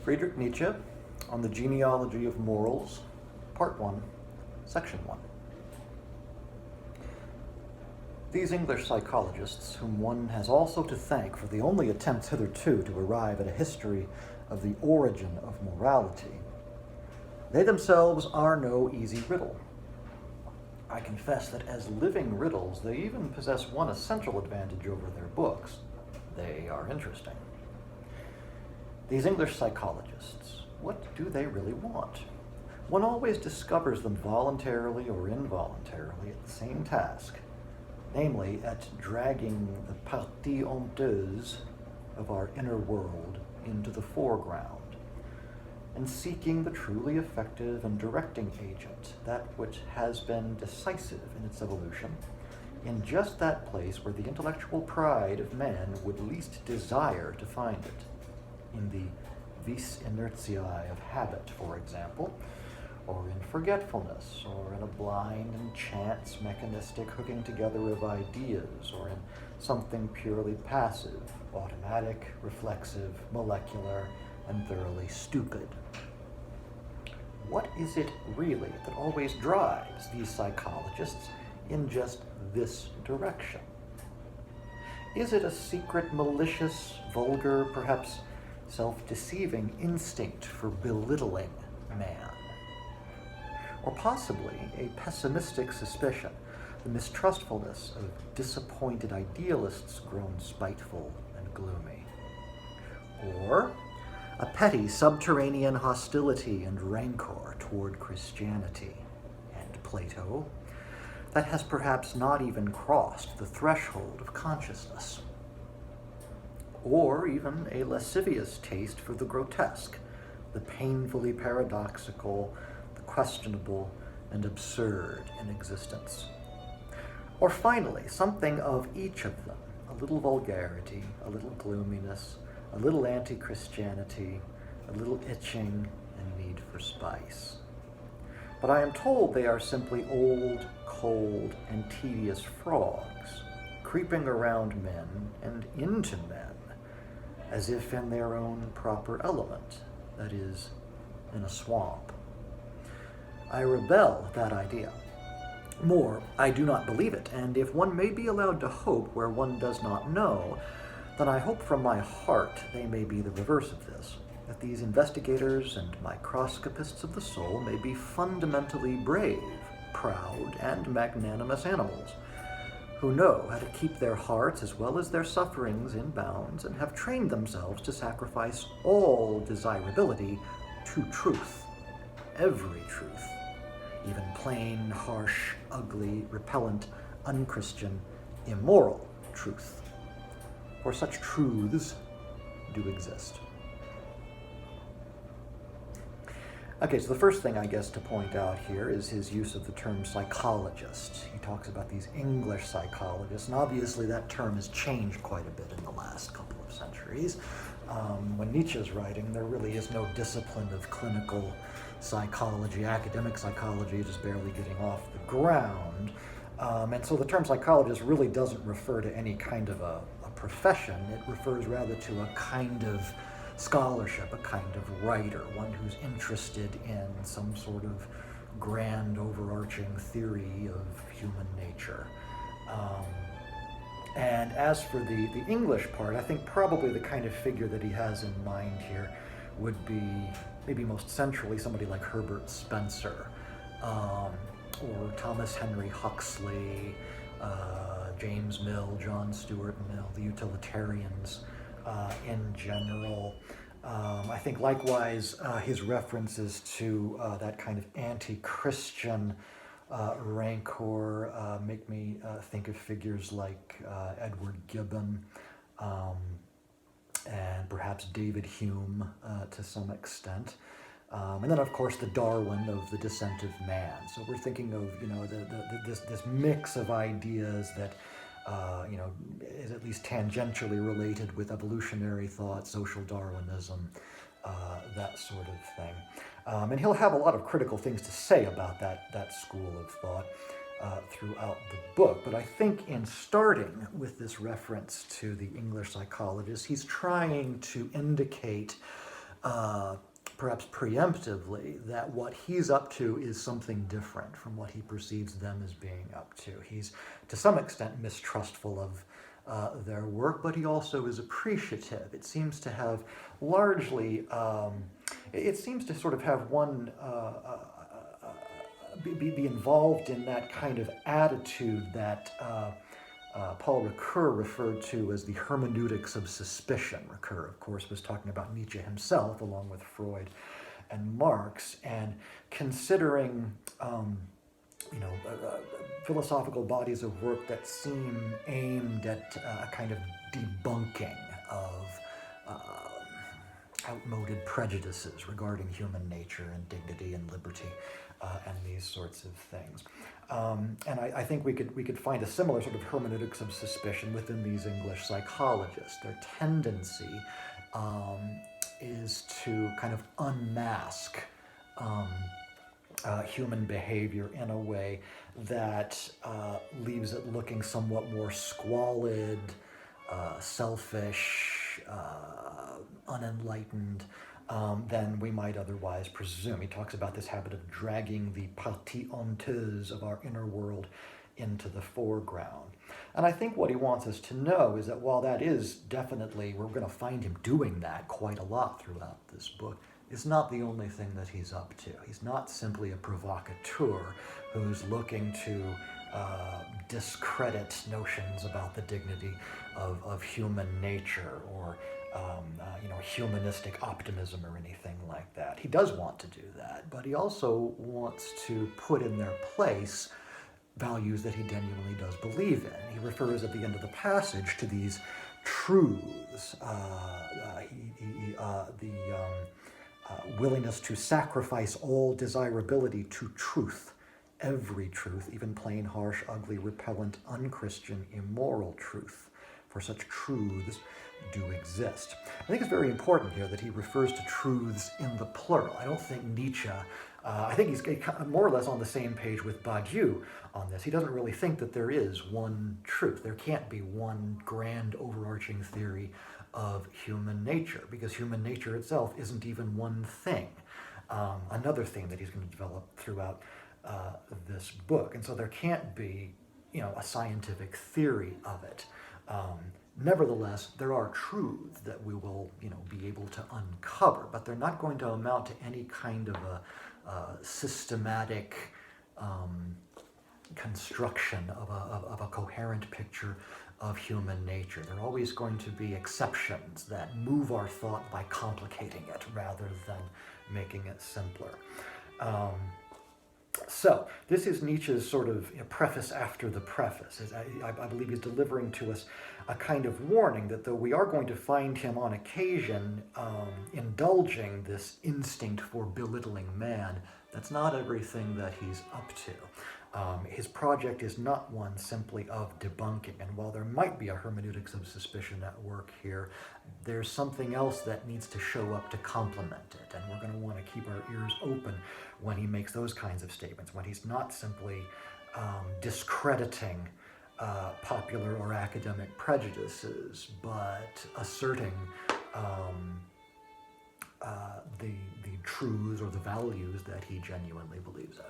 Friedrich Nietzsche on the Genealogy of Morals, Part 1, Section 1. These English psychologists, whom one has also to thank for the only attempts hitherto to arrive at a history of the origin of morality, they themselves are no easy riddle. I confess that as living riddles, they even possess one essential advantage over their books. They are interesting. These English psychologists, what do they really want? One always discovers them voluntarily or involuntarily at the same task, namely at dragging the partie honteuse of our inner world into the foreground, and seeking the truly effective and directing agent, that which has been decisive in its evolution, in just that place where the intellectual pride of man would least desire to find it, in the vis inertiae of habit, for example, or in forgetfulness, or in a blind and chance mechanistic hooking together of ideas, or in something purely passive, automatic, reflexive, molecular, and thoroughly stupid. What is it really that always drives these psychologists in just this direction? Is it a secret, malicious, vulgar, perhaps self-deceiving instinct for belittling man? Or possibly a pessimistic suspicion, the mistrustfulness of disappointed idealists grown spiteful and gloomy? Or a petty subterranean hostility and rancor toward Christianity and Plato that has perhaps not even crossed the threshold of consciousness? Or even a lascivious taste for the grotesque, the painfully paradoxical, the questionable and absurd in existence? Or finally, something of each of them, a little vulgarity, a little gloominess, a little anti-Christianity, a little itching and need for spice. But I am told they are simply old, cold, and tedious frogs, creeping around men and into men, as if in their own proper element, that is, in a swamp. I rebel at that idea. More, I do not believe it, and if one may be allowed to hope where one does not know, then I hope from my heart they may be the reverse of this, that these investigators and microscopists of the soul may be fundamentally brave, proud, and magnanimous animals, who know how to keep their hearts as well as their sufferings in bounds, and have trained themselves to sacrifice all desirability to truth, every truth, even plain, harsh, ugly, repellent, unchristian, immoral truth. For such truths do exist. Okay, so the first thing, I guess, to point out here is his use of the term psychologist. He talks about these English psychologists, and obviously that term has changed quite a bit in the last couple of centuries. When Nietzsche's writing, there really is no discipline of clinical psychology. Academic psychology is just barely getting off the ground. And so the term psychologist really doesn't refer to any kind of a profession. It refers rather to a kind of scholarship, a kind of writer, one who's interested in some sort of grand overarching theory of human nature. And as for the English part, I think probably the kind of figure that he has in mind here would be maybe most centrally somebody like Herbert Spencer, or Thomas Henry Huxley, James Mill, John Stuart Mill, the utilitarians in general. I think likewise his references to that kind of anti-Christian rancor make me think of figures like Edward Gibbon, and perhaps David Hume to some extent. And then, of course, the Darwin of the descent of man. So we're thinking of, this mix of ideas that, is at least tangentially related with evolutionary thought, social Darwinism, that sort of thing. And he'll have a lot of critical things to say about that school of thought throughout the book. But I think in starting with this reference to the English psychologist, he's trying to indicate perhaps preemptively, that what he's up to is something different from what he perceives them as being up to. He's, to some extent, mistrustful of their work, but he also is appreciative. It seems to have largely, it seems to sort of have one, be involved in that kind of attitude that Paul Ricoeur referred to as the hermeneutics of suspicion. Ricoeur, of course, was talking about Nietzsche himself, along with Freud and Marx, and considering philosophical bodies of work that seem aimed at a kind of debunking of outmoded prejudices regarding human nature and dignity and liberty and these sorts of things. And I think we could find a similar sort of hermeneutics of suspicion within these English psychologists. Their tendency is to kind of unmask human behavior in a way that leaves it looking somewhat more squalid, selfish, unenlightened than we might otherwise presume. He talks about this habit of dragging the partie honteuse of our inner world into the foreground. And I think what he wants us to know is that while that is definitely, we're going to find him doing that quite a lot throughout this book, it's not the only thing that he's up to. He's not simply a provocateur who's looking to discredit notions about the dignity of human nature or humanistic optimism or anything like that. He does want to do that, but he also wants to put in their place values that he genuinely does believe in. He refers at the end of the passage to these truths, willingness to sacrifice all desirability to truth, every truth, even plain, harsh, ugly, repellent, unchristian, immoral truth, for such truths do exist. I think it's very important here that he refers to truths in the plural. I don't think Nietzsche, I think he's more or less on the same page with Badiou on this. He doesn't really think that there is one truth. There can't be one grand overarching theory of human nature, because human nature itself isn't even one thing. Another thing that he's going to develop throughout this book. And so there can't be, a scientific theory of it. Nevertheless, there are truths that we will, be able to uncover, but they're not going to amount to any kind of a systematic construction of a coherent picture of human nature. There are always going to be exceptions that move our thought by complicating it rather than making it simpler. So this is Nietzsche's sort of preface after the preface. I believe he's delivering to us a kind of warning that though we are going to find him on occasion indulging this instinct for belittling man, that's not everything that he's up to. His project is not one simply of debunking, and while there might be a hermeneutics of suspicion at work here, there's something else that needs to show up to complement it, and we're going to want to keep our ears open when he makes those kinds of statements, when he's not simply discrediting popular or academic prejudices, but asserting the truths or the values that he genuinely believes in.